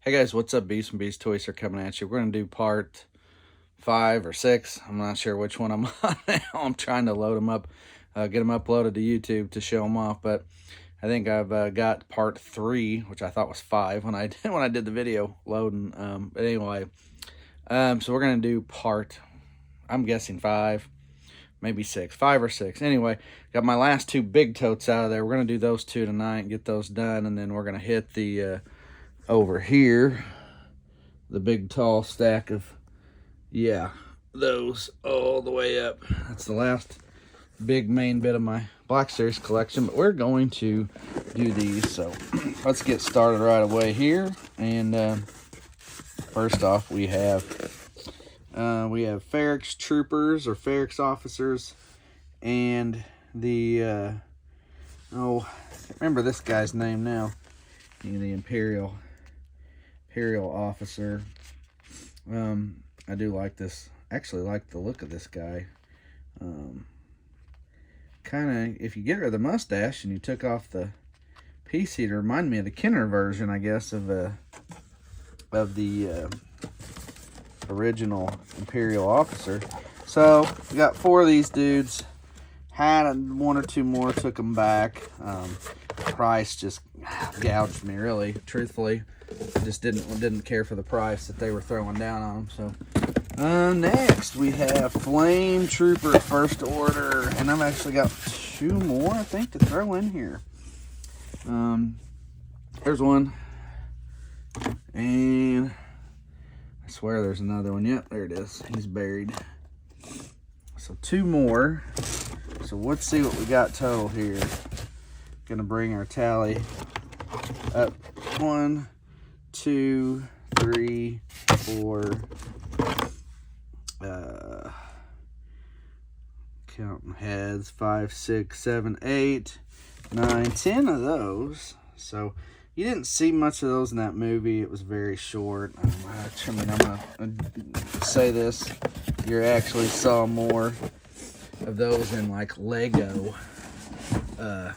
Hey guys, what's up? Beast and Beast Toys are coming at you. We're going to do part 5 or 6. I'm not sure which one I'm on now. I'm trying to load them up, get them uploaded to YouTube to show them off. But I think I've got part 3, which I thought was 5 when I did the video loading. But anyway, so we're going to do I'm guessing 5, maybe 6, 5 or 6. Anyway, got my last 2 big totes out of there. We're going to do those 2 tonight and get those done, and then we're going to hit the over here, the big tall stack of, those all the way up. That's the last big main bit of my Black Series collection, but we're going to do these. So let's get started right away here. And first off, we have Ferrex Troopers or Ferrex Officers, and the I can't remember this guy's name now. The Imperial Officer. I do like this. Actually like the look of this guy. Kind of, if you get rid of the mustache and you took off the piece heater, remind me of the Kenner version, I guess, of the original Imperial Officer. So we got 4 of these dudes. Had 1 or 2 more, took them back. Price just gouged me, really, truthfully. Just didn't care for the price that they were throwing down on them. So next we have Flame Trooper First Order, and I've actually got 2 more, I think, to throw in here. There's one, and I swear there's another one. Yep, there it is. He's buried. So 2 more. So let's see what we got total here. Gonna bring our tally up. 1, 2, 3, 4. Counting heads, 5, 6, 7, 8, 9, 10 of those. So you didn't see much of those in that movie. It was very short. I mean, I'm gonna say this: you actually saw more of those in like Lego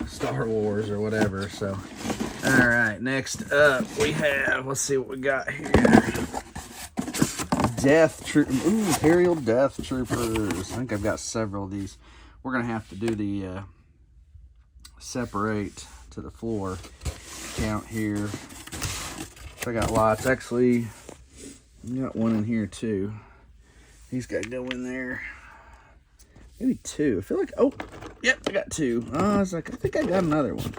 Star Wars or whatever. So all right, next up we have, let's see what we got here. Imperial Death Troopers. I think I've got several of these. We're gonna have to do the separate to the floor count here. So I got lots. Actually, I got 1 in here too. He's got to go in there. Maybe 2. I feel like, oh, yep, I got 2. I was like, I think I got another one.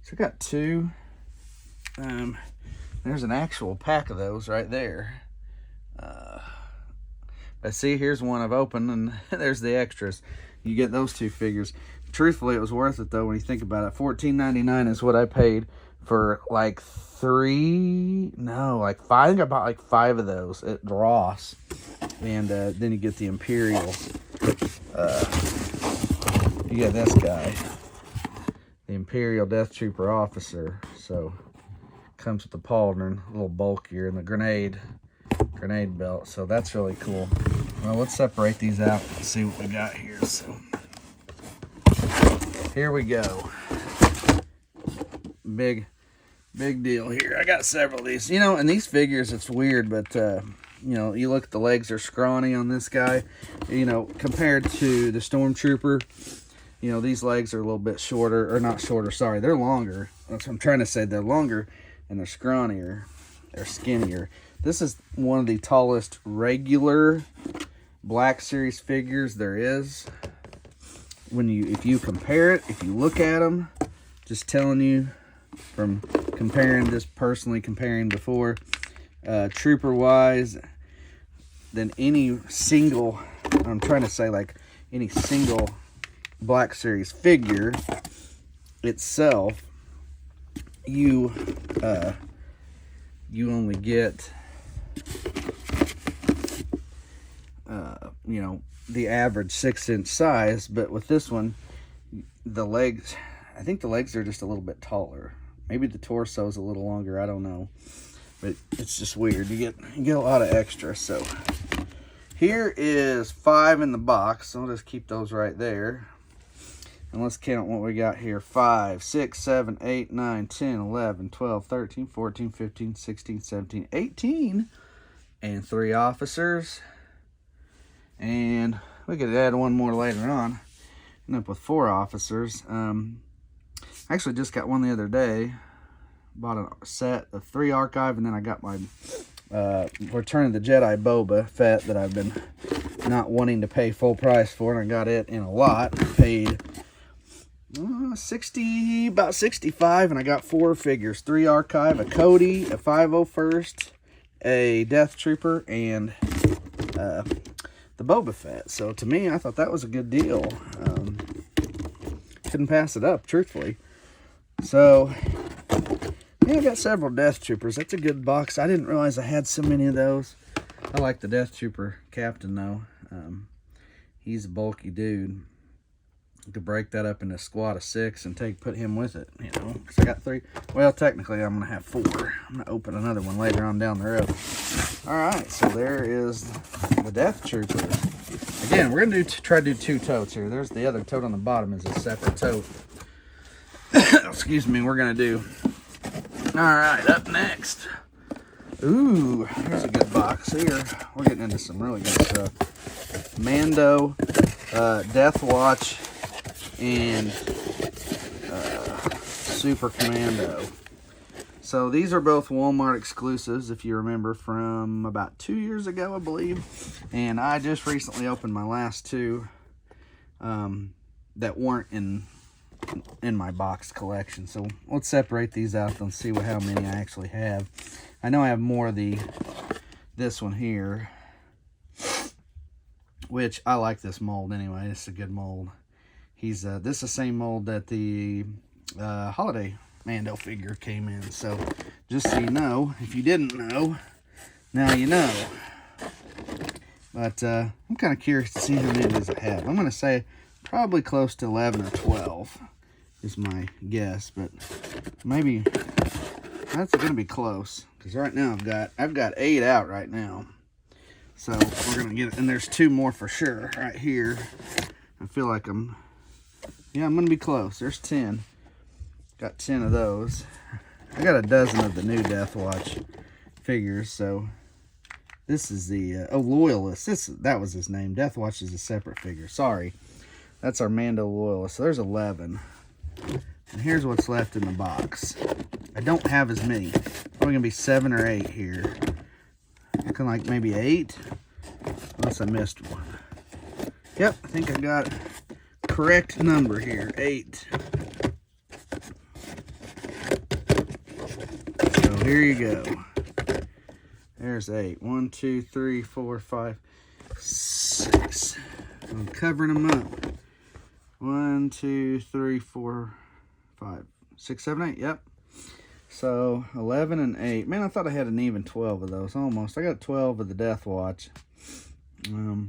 So I got 2. There's an actual pack of those right there. But see, here's one I've opened, and there's the extras. You get those 2 figures. Truthfully, it was worth it, though, when you think about it. $14.99 is what I paid for like 5. I think I bought like 5 of those at Ross. And then you get the Imperial. You get this guy, the Imperial Death Trooper Officer. So comes with the pauldron, a little bulkier, and the grenade belt. So that's really cool. Well, let's separate these out and see what we got here. So here we go. Big deal here. I got several of these. And these figures, it's weird, but you look at the legs are scrawny on this guy. Compared to the Stormtrooper, these legs are a little bit shorter, or not shorter, sorry, they're longer. That's what I'm trying to say. They're longer and they're scrawnier. They're skinnier. This is one of the tallest regular Black Series figures there is. If you compare it, if you look at them, just telling you from comparing before, trooper wise, than any single, I'm trying to say like any single Black Series figure itself, you only get the average 6-inch size. But with this one, the legs, I think the legs are just a little bit taller. Maybe the torso is a little longer, I don't know, but it's just weird. You get a lot of extra. So here is 5 in the box, so I'll just keep those right there. And let's count what we got here. 5, 6, 7, 8, 9, 10, 11, 12, 13, 14, 15, 16, 17, 18. And 3 officers. And we could add one more later on. End up with 4 officers. I actually just got one the other day. Bought a set of 3 archive, and then I got my Return of the Jedi Boba Fett that I've been not wanting to pay full price for, and I got it in a lot. Paid about 65, and I got 4 figures: 3 archive, a Cody, a 501st, a Death Trooper, and the Boba Fett. So to me, I thought that was a good deal. Couldn't pass it up, truthfully. So yeah, I got several Death Troopers. That's a good box. I didn't realize I had so many of those. I like the Death Trooper captain, though. He's a bulky dude. You could break that up into a squad of 6 and put him with it, you know. Because I got 3. Well, technically, I'm going to have 4. I'm going to open another one later on down the road. All right, so there is the Death Troopers. Again, we're going to try to do 2 totes here. There's the other tote on the bottom is a separate tote. Excuse me, we're going to do... All right, up next. Ooh, here's a good box here. We're getting into some really good stuff. Mando, Death Watch, and Super Commando. So these are both Walmart exclusives, if you remember, from about 2 years ago, I believe. And I just recently opened my last 2 that weren't in my box collection. So let's separate these out and see how many I actually have. I know I have more of this one here, which I like this mold anyway. It's a good mold. This is the same mold that the holiday Mando figure came in. So just so you know, if you didn't know, now you know. But I'm kind of curious to see how many of these I have. I'm going to say probably close to 11 or 12 is my guess, but maybe that's going to be close, because right now I've got 8 out right now. So we're going to get it, and there's 2 more for sure right here. I feel like I'm going to be close. There's 10. Got 10 of those. I got a dozen of the new Death Watch figures, so this is the Loyalist. That was his name. Death Watch is a separate figure. Sorry. That's our Mando Loyalist. So there's 11. And here's what's left in the box. I don't have as many. Probably going to be 7 or 8 here. Looking like maybe 8. Unless I missed one. Yep, I think I got correct number here. 8. So here you go. There's 8. 1, 2, 3, 4, 5, 6. I'm covering them up. 1, 2, 3, 4, 5, 6, 7, 8. Yep. So 11 and 8. Man, I thought I had an even 12 of those. Almost. I got 12 of the Death Watch. I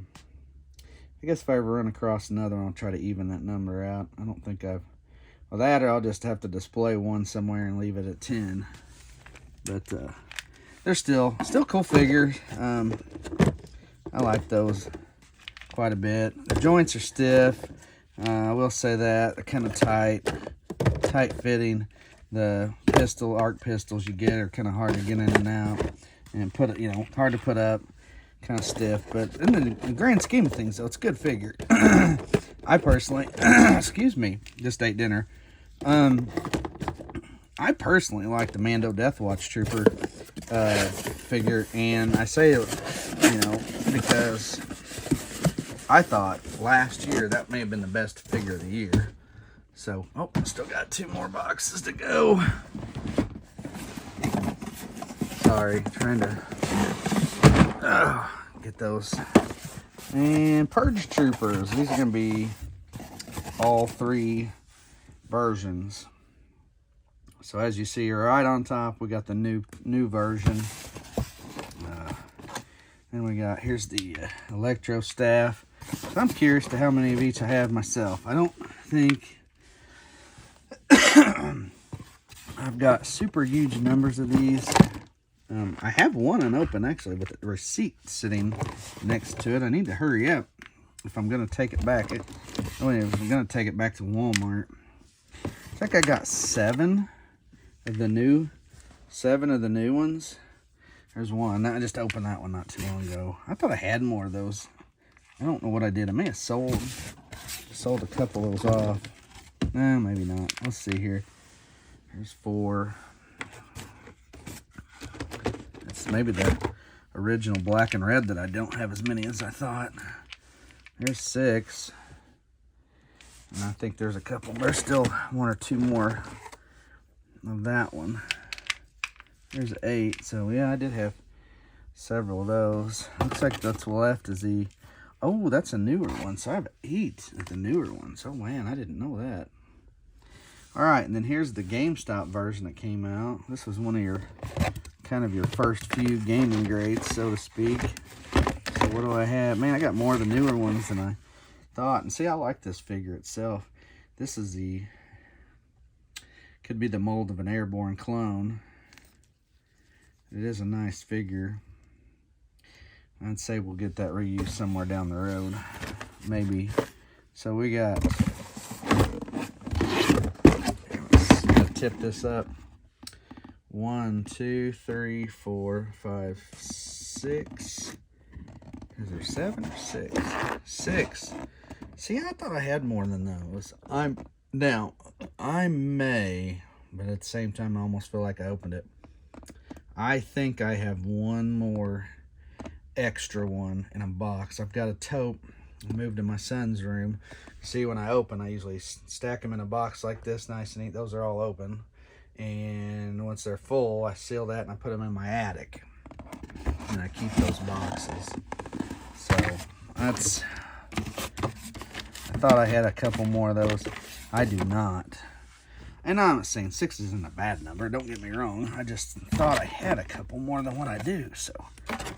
guess if I ever run across another one, I'll try to even that number out. I don't think I've... Well, that or I'll just have to display one somewhere and leave it at 10. But they're still cool figures. I like those quite a bit. The joints are stiff. I will say that. They're kind of tight fitting. The arc pistols you get are kind of hard to get in and out, and hard to put up, kind of stiff. But in the grand scheme of things, though, it's a good figure. I personally, excuse me, just ate dinner. I personally like the Mando Death Watch Trooper figure, and I say it, because I thought last year that may have been the best figure of the year. So, still got 2 more boxes to go. Sorry, trying to get those. And Purge Troopers. These are going to be all 3 versions. So as you see right on top, we got the new version. Then we got, here's the Electro Staff. So I'm curious to how many of each I have myself. I don't think... I've got super huge numbers of these. I have one unopened, actually, with the receipt sitting next to it. I need to hurry up if I'm going to take it back. Anyways, I'm gonna take it back to Walmart. I think I got 7 of the new ones. There's one. I just opened that one not too long ago. I thought I had more of those. I don't know what I did. I may have sold a couple of those off. No, maybe not. Let's see here. There's 4. It's maybe the original black and red that I don't have as many as I thought. There's 6. And I think there's a couple. There's still 1 or 2 more of that one. There's 8. So yeah, I did have several of those. Looks like that's left is the... Oh, that's a newer one. So I have 8 of the newer ones. Oh man, I didn't know that. All right, and then here's the GameStop version that came out. This was one of your kind of your first few gaming grades, so to speak. So what do I have? Man, I got more of the newer ones than I thought. And see, I like this figure itself. This is the, could be the mold of an airborne clone. It is a nice figure. I'd say we'll get that reused somewhere down the road, maybe. So we got, let's tip this up. 1, 2, 3, 4, 5, 6. Is there 7 or 6? 6. See, I thought I had more than those. I may, but at the same time, I almost feel like I opened it. I think I have one more extra one in a box. I've got a tote moved to my son's room. See, when I open, I usually stack them in a box like this, nice and neat. Those are all open. And once they're full, I seal that and I put them in my attic. And I keep those boxes. So, that's... I thought I had a couple more of those. I do not. And I'm not saying 6 isn't a bad number, don't get me wrong. I just thought I had a couple more than what I do, so.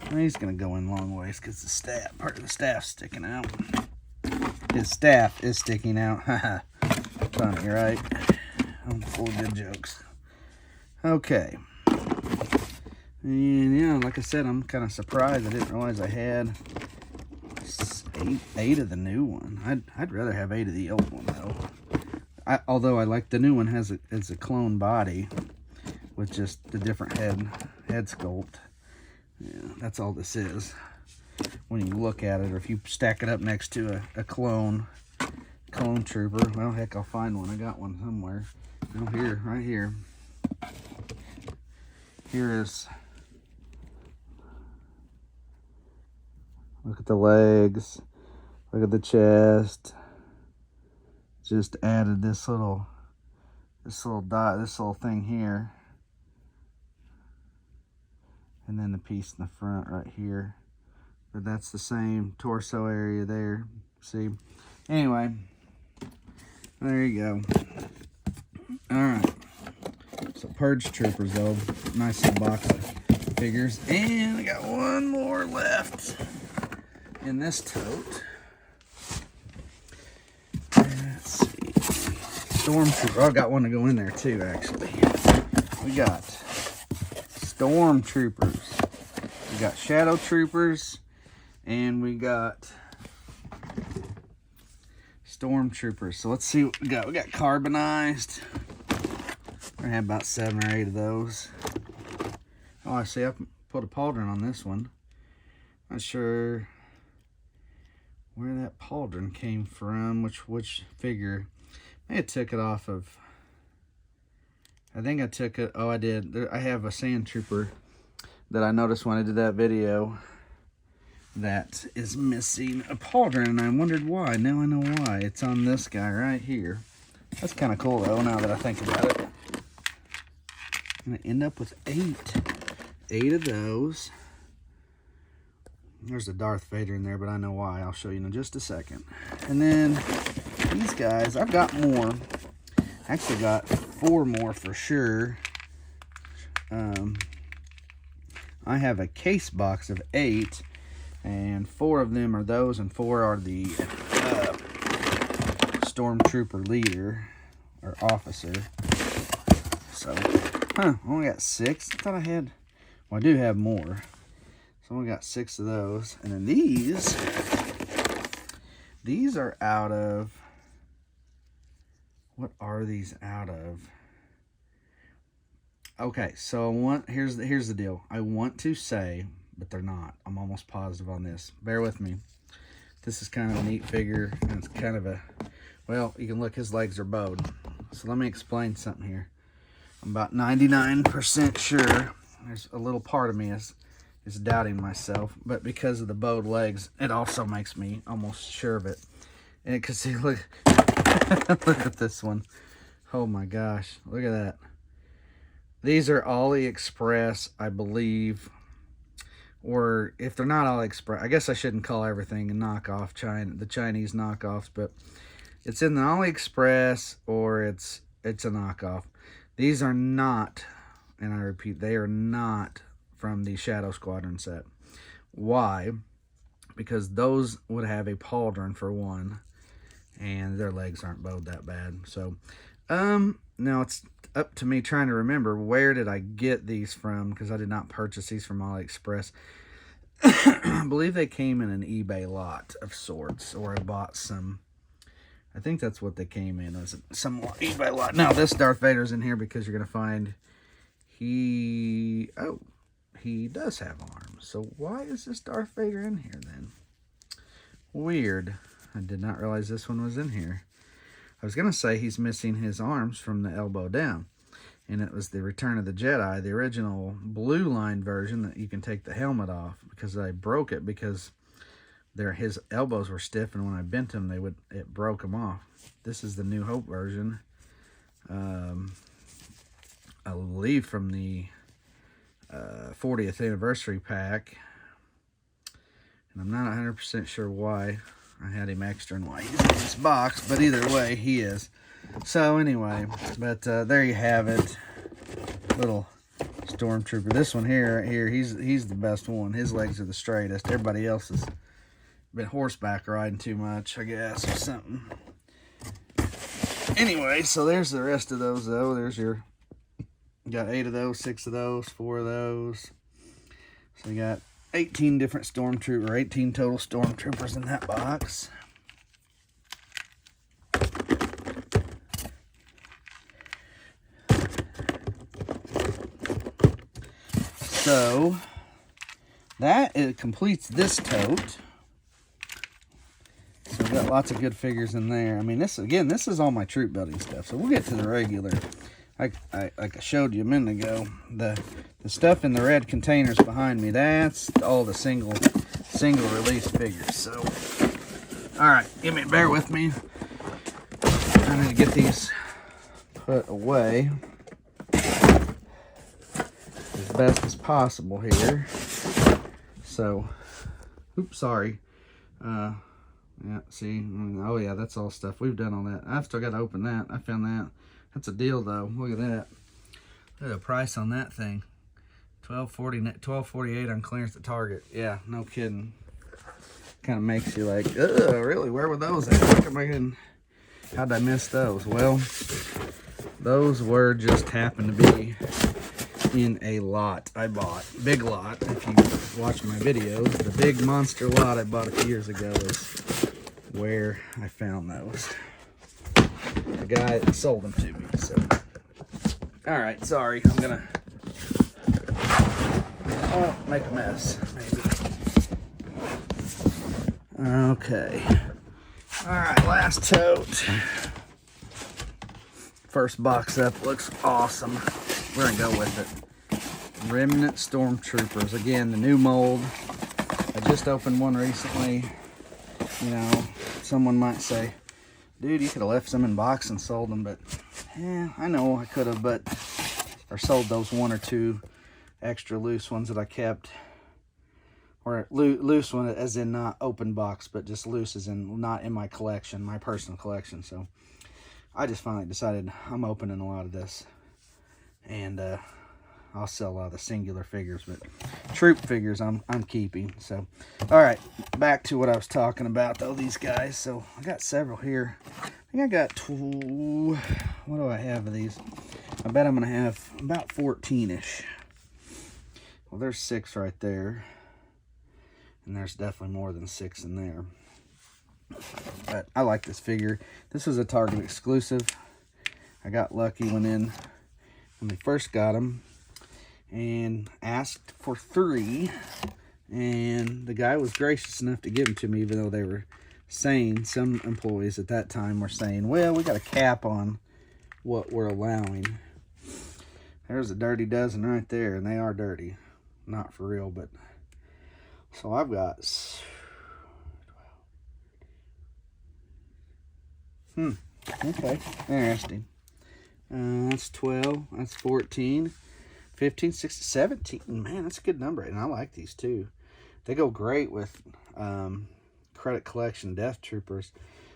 And he's going to go in long ways because the staff, part of the staff's sticking out. His staff is sticking out. Haha. Funny, right? I'm full of good jokes. Okay. And yeah, like I said, I'm kind of surprised. I didn't realize I had 8 of the new one. I'd rather have 8 of the old one, though. Although I like the new one has a clone body with just the different head sculpt. Yeah, that's all this is. When you look at it, or if you stack it up next to a clone trooper. Well, heck, I'll find one. I got one somewhere. Oh, here, right here. Here is. Look at the legs. Look at the chest. Just added this little thing here. And then the piece in the front right here. But that's the same torso area there. See? Anyway, there you go. Alright. So Purge Troopers though. Nice little box of figures. And I got one more left in this tote. Let's see. Stormtrooper. Oh, I got one to go in there too, actually. We got Stormtroopers. We got Shadow Troopers. And we got Stormtroopers. So let's see what we got. We got carbonized. I have about 7 or 8 of those. Oh, I see. I put a pauldron on this one. Not sure where that pauldron came from. Which figure? I took it off of. I think I took it. Oh, I did. I have a Sand Trooper that I noticed when I did that video that is missing a pauldron, and I wondered why. Now I know why. It's on this guy right here. That's kind of cool though, now that I think about it. I'm gonna end up with 8 of those. There's a Darth Vader in there, but I know why. I'll show you in just a second. And then these guys, I've got more. Actually got 4 more for sure. I have a case box of 8. And 4 of them are those, and 4 are the Stormtrooper leader, or officer. So, only got 6. I thought I had, well, I do have more. So I only got 6 of those. And then these are out of What are these out of? Okay, so here's the deal. I want to say, but they're not. I'm almost positive on this. Bear with me. This is kind of a neat figure, and it's kind of a, well, you can look, his legs are bowed. So let me explain something here. I'm about 99% sure. There's a little part of me is doubting myself, but because of the bowed legs, it also makes me almost sure of it. And because see, look, look at this one. Oh my gosh, look at that. These are AliExpress, I believe, or if they're not AliExpress, I guess I shouldn't call everything a knockoff, the Chinese knockoffs, but it's in the AliExpress or it's a knockoff. These are not, and I repeat, they are not from the Shadow Squadron set. Why? Because those would have a pauldron for one, and their legs aren't bowed that bad. So, now it's up to me trying to remember where did I get these from, because I did not purchase these from AliExpress. I believe they came in an eBay lot of sorts, or I bought some. I think that's what they came in, was some eBay lot. Now this Darth Vader's in here because you're gonna find he does have arms. So why is this Darth Vader in here then? Weird. I did not realize this one was in here. I was going to say he's missing his arms from the elbow down. And it was the Return of the Jedi, the original blue line version that you can take the helmet off, because I broke it because his elbows were stiff, and when I bent them, it broke them off. This is the New Hope version. I believe from the 40th anniversary pack. And I'm not 100% sure why I had him extra and why he's in this box, but either way, he is. So anyway, but there you have it. Little Stormtrooper. This one here, he's the best one. His legs are the straightest. Everybody else has been horseback riding too much, I guess, or something. Anyway, so there's the rest of those, though. There's your, you got 8 of those, 6 of those, 4 of those. So you got 18 different Stormtroopers, or 18 total Stormtroopers in that box. So that completes this tote. So we've got lots of good figures in there. I mean, this is all my troop building stuff. So we'll get to the regular. Like I showed you a minute ago, the stuff in the red containers behind me, that's all the single release figures. So, all right, bear with me. I need to get these put away as best as possible here. So, oops, sorry. Yeah, see, oh yeah, that's all stuff. We've done all that. I've still got to open that. I found that. That's a deal, though. Look at that. Look at the price on that thing. $12.48 on clearance at Target. Yeah, no kidding. Kind of makes you like, ugh, really? Where were those at? How'd I miss those? Well, those were just happened to be in a lot I bought. Big lot. If you watch my videos, the big monster lot I bought a few years ago is where I found those. The guy that sold them to me. So, all right, sorry, I'm gonna make a mess, maybe. Okay. All right, last tote. First box up looks awesome. We're gonna go with it. Remnant Stormtroopers. Again, the new mold. I just opened one recently. You know, someone might say, dude, you could have left some in box and sold them, but yeah, I know I could have, or sold those 1 or 2 extra loose ones that I kept, or loose one as in not open box, but just loose as in not in my collection, my personal collection. So I just finally decided I'm opening a lot of this, and I'll sell a lot of the singular figures, but troop figures I'm keeping. So, all right, back to what I was talking about, though, these guys. So I got several here. I think I got what do I have of these? I bet I'm going to have about 14-ish. Well, there's 6 right there. And there's definitely more than 6 in there. But I like this figure. This was a Target exclusive. I got lucky when they first got them and asked for 3, and the guy was gracious enough to give them to me, even though they were saying, some employees at that time were saying, well, we got a cap on what we're allowing. There's a dirty dozen right there, and they are dirty. Not for real, but so I've got 12. Okay, interesting. That's 12, that's 14, 15, 16, 17. Man, that's a good number, and I like these too. They go great with Credit Collection Death Troopers.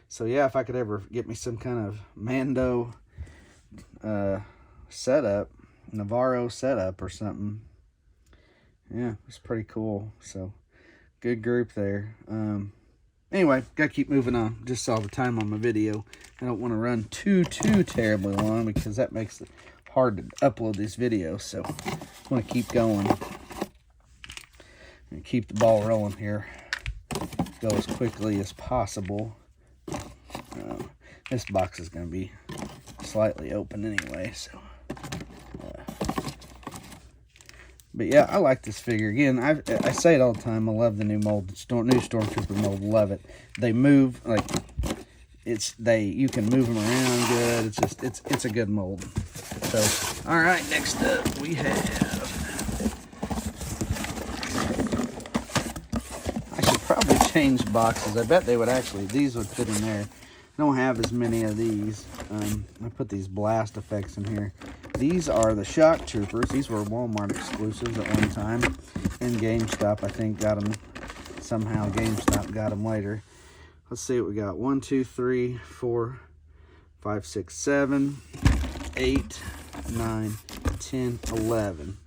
So yeah, if I could ever get me some kind of Mando setup, Navarro setup or something, yeah, it's pretty cool. So good group there. Anyway, gotta keep moving on. Just saw the time on my video. I don't want to run too terribly long because that makes it hard to upload these videos. So I want to keep going and keep the ball rolling here. Go as quickly as possible. This box is going to be slightly open anyway, so. But yeah, I like this figure. Again, I say it all the time. I love the new mold, new Stormtrooper mold. Love it. They move like you can move them around good. It's just it's a good mold. So, all right, next up we have. I should probably change boxes. I bet they would actually. These would fit in there. I don't have as many of these. I put these blast effects in here. These are the Shock Troopers. These were Walmart exclusives at one time. And GameStop, I think, got them. Somehow GameStop got them later. Let's see what we got. 1, 2, 3, 4, 5, 6, 7, 8, 9, 10, 11.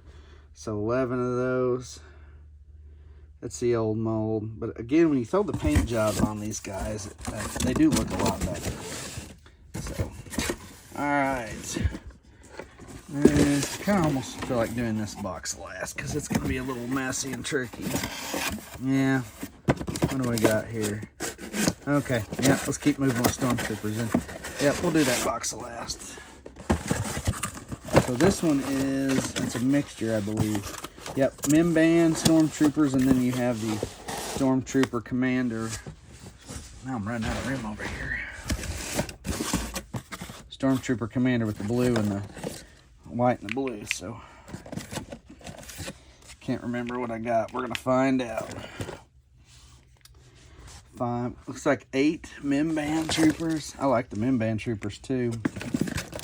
So 11 of those. That's the old mold. But again, when you throw the paint jobs on these guys, they do look a lot better. So, alright. I kind of almost feel like doing this box last because it's going to be a little messy and tricky. Yeah. What do we got here? Okay. Yeah, let's keep moving with Stormtroopers. Yep, we'll do that box last. So this one it's a mixture, I believe. Yep, Mimban, Stormtroopers, and then you have the Stormtrooper Commander. Now I'm running out of room over here. Stormtrooper Commander with the blue and the white and the blue, so can't remember what I got. We're gonna find out. 5, looks like 8 Mimban Troopers. I like the Mimban Troopers too.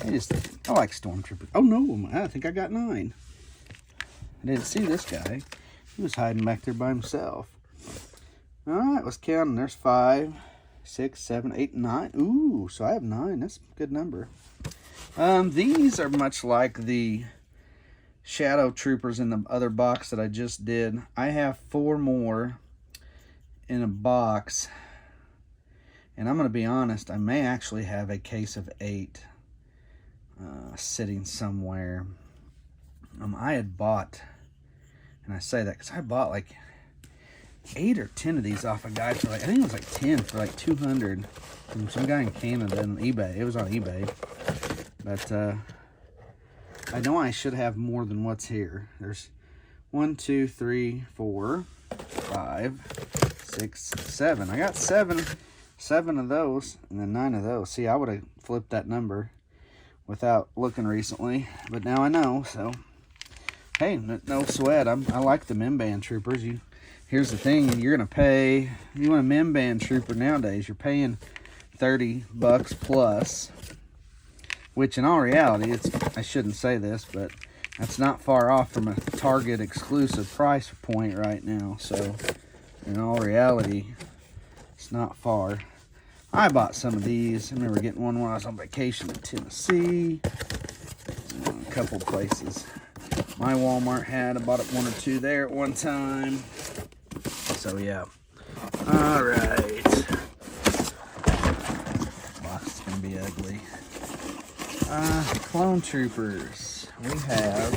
I like Stormtroopers. Oh no, I think I got 9. I didn't see this guy. He was hiding back there by himself. All right, let's count them. There's 5, 6, 7, 8, 9. Ooh, so I have 9. That's a good number. These are much like the Shadow Troopers in the other box that I just did. I have 4 more in a box. And I'm going to be honest, I may actually have a case of 8 sitting somewhere. I had bought, and I say that because I bought like 8 or 10 of these off a guy for like, I think it was like 10 for like 200 from some guy in Canada on eBay. It was on eBay. But I know I should have more than what's here. There's 1, 2, 3, 4, 5, 6, 7. I got 7 of those and then 9 of those. See, I would have flipped that number without looking recently, but now I know, so hey, no sweat. I like the Mimban Troopers. Here's the thing, you're gonna pay, if you want a Mimban Trooper nowadays, you're paying $30 plus, which in all reality, I shouldn't say this, but that's not far off from a Target exclusive price point right now. So in all reality, it's not far. I bought some of these. I remember getting one when I was on vacation in Tennessee. A couple places my Walmart had. I bought 1 or 2 there at one time. So yeah. All right. Box is gonna be ugly. Clone Troopers. We have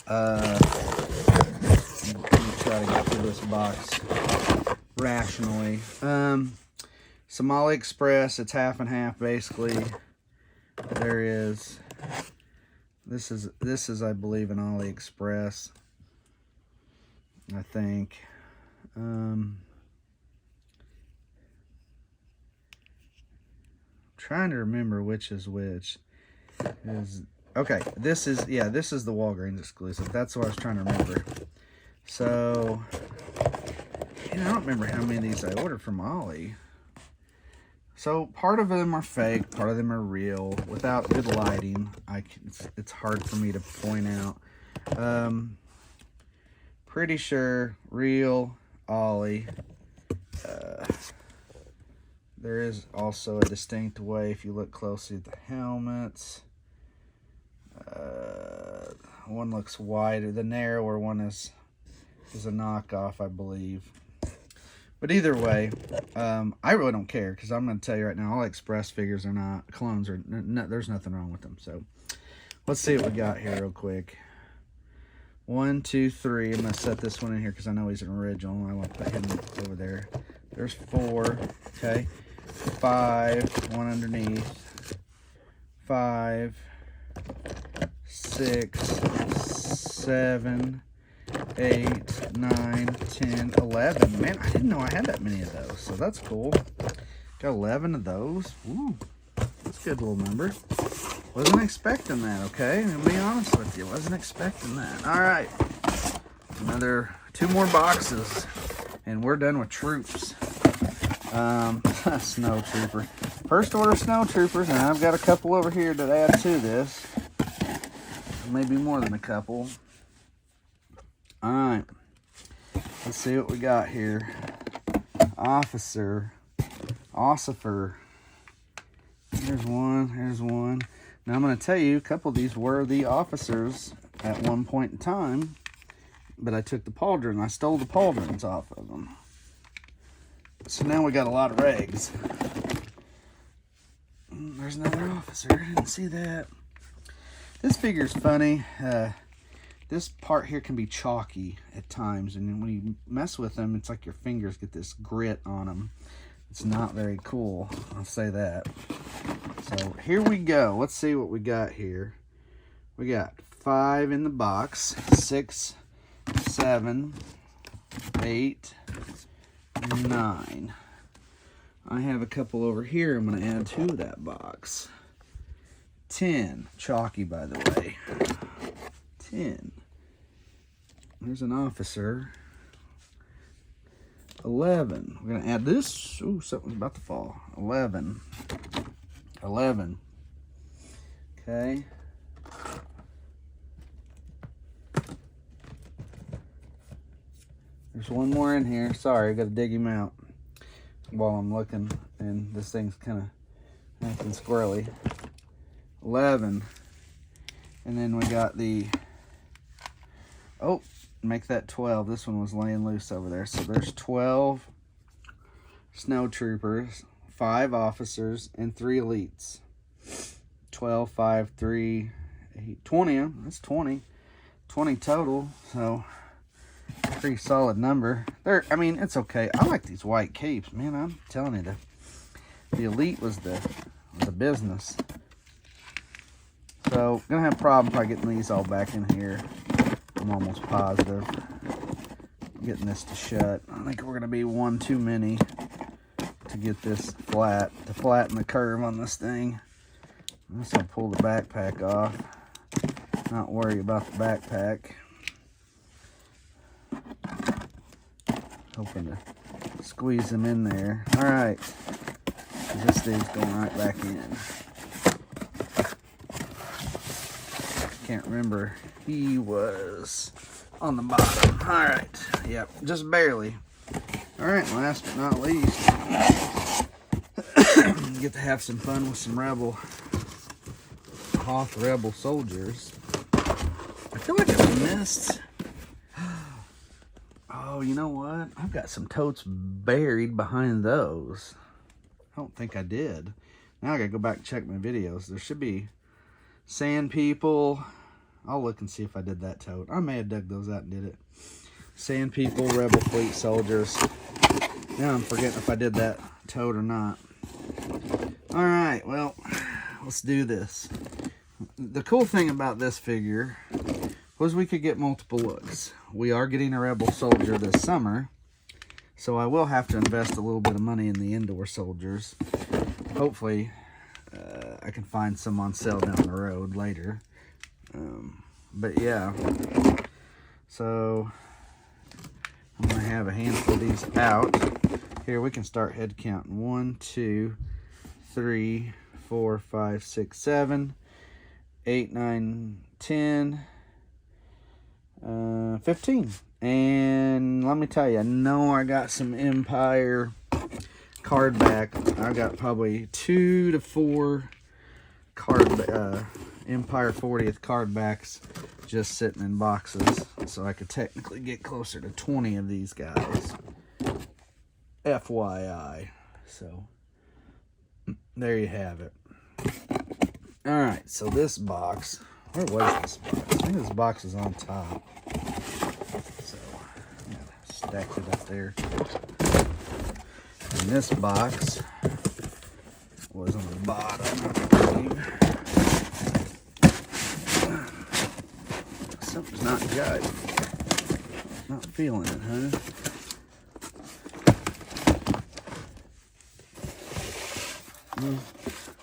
let me try to get through this box rationally. some AliExpress. It's half and half basically. There is. This is I believe an AliExpress. I think. Trying to remember which is which. Okay, this is the Walgreens exclusive. That's what I was trying to remember. So, I don't remember how many of these I ordered from Ollie. So part of them are fake, part of them are real. Without good lighting, it's hard for me to point out. Pretty sure real Ollie. There is also a distinct way if you look closely at the helmets. One looks wider. The narrower one is a knockoff, I believe. But either way, I really don't care because I'm going to tell you right now, all Express figures are not clones. There's nothing wrong with them. So let's see what we got here real quick. 1, 2, 3. I'm going to set this one in here because I know he's an original. I want to put him over there. There's 4. Okay. 5. One underneath. 5. 6. 7. 8, 9, 10, 11. Man, I didn't know I had that many of those, so that's cool. Got 11 of those. Ooh, that's a good little number. Wasn't expecting that, okay? I'm gonna be honest with you. Wasn't expecting that. All right. Another 2 more boxes, and we're done with troops. Snow Trooper. First order Snow Troopers, and I've got a couple over here to add to this. Maybe more than a couple. Alright, let's see what we got here. Ossifer. Here's one. Now I'm going to tell you, a couple of these were the officers at one point in time, but I took the pauldron. I stole the pauldrons off of them. So now we got a lot of regs. There's another officer. I didn't see that. This figure's funny. This part here can be chalky at times, and when you mess with them, it's like your fingers get this grit on them. It's not very cool, I'll say that. So here we go. Let's see what we got here. We got 5 in the box, 6, 7, 8, 9. I have a couple over here I'm going to add to that box. 10, chalky by the way. 10. There's an officer. 11. We're going to add this. Ooh, something's about to fall. 11. 11. Okay. There's one more in here. Sorry, I got to dig him out while I'm looking, and this thing's kind of acting squirrely. 11. And then we got the... Oh, make that 12. This one was laying loose over there. So there's 12 Snow Troopers, 5 officers, and 3 elites. 12, 5, 3, 8, 20. That's 20. 20 total. So, pretty solid number. I mean, it's okay. I like these white capes, man. I'm telling you, the elite was the business. So, gonna have a problem probably getting these all back in here. I'm almost positive. Getting this to shut. I think we're gonna be one too many to get this flat, to flatten the curve on this thing. I'm just gonna pull the backpack off. Not worry about the backpack. Hoping to squeeze them in there. All right. This dude's going right back in. Can't remember. He was on the bottom. All right. Yep. Just barely. All right. Last but not least, get to have some fun with some Hoth Rebel soldiers. I feel like I missed. Oh, you know what? I've got some totes buried behind those. I don't think I did. Now I gotta go back and check my videos. There should be Sand People. I'll look and see if I did that tote. I may have dug those out and did it. Sand People, Rebel Fleet soldiers. Now I'm forgetting if I did that tote or not. All right, well, let's do this. The cool thing about this figure was we could get multiple looks. We are getting a Rebel Soldier this summer, so I will have to invest a little bit of money in the indoor soldiers. Hopefully, I can find some on sale down the road later. But yeah, so I'm gonna have a handful of these out. Here we can start head counting. 1, 2, 3, 4, 5, 6, 7, 8, 9, 10, 15. And let me tell you, I know I got some Empire card back. I got probably 2 to 4 Empire 40th card backs just sitting in boxes, so I could technically get closer to 20 of these guys. FYI. So there you have it. All right, so this box, where was this box? I think this box is on top. So I'm gonna stack it up there. And this box was on the bottom, I believe. Something's not jiving. Not feeling it, huh?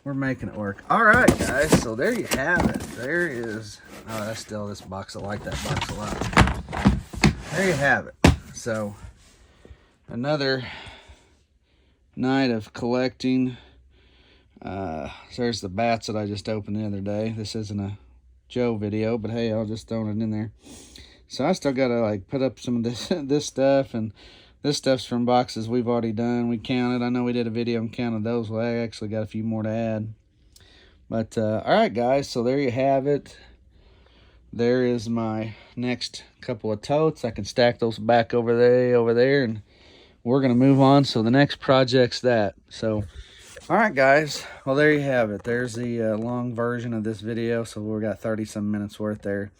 We're making it work. All right, guys, so there you have it. There is, oh, that's still this box. I like that box a lot. There you have it. So another night of collecting. There's the bats that I just opened the other day. This isn't a Joe video, but hey, I'll just throw it in there. So I still gotta like put up some of this stuff, and this stuff's from boxes we've already done. We counted. I know we did a video and counted those. Well, I actually got a few more to add. But all right, guys, so there you have it. There is my next couple of totes. I can stack those back over there, and we're gonna move on. So the next project's that. So all right, guys, well, there you have it. There's the long version of this video. So we got 30-some minutes worth there.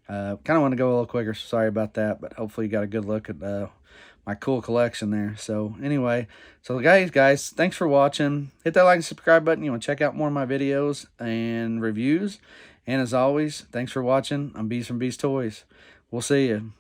Kind of want to go a little quicker, so sorry about that, but hopefully you got a good look at my cool collection there. So anyway, so guys, thanks for watching. Hit that like and subscribe button. You want to check out more of my videos and reviews. And as always, thanks for watching. I'm Bees from Bees Toys. We'll see you.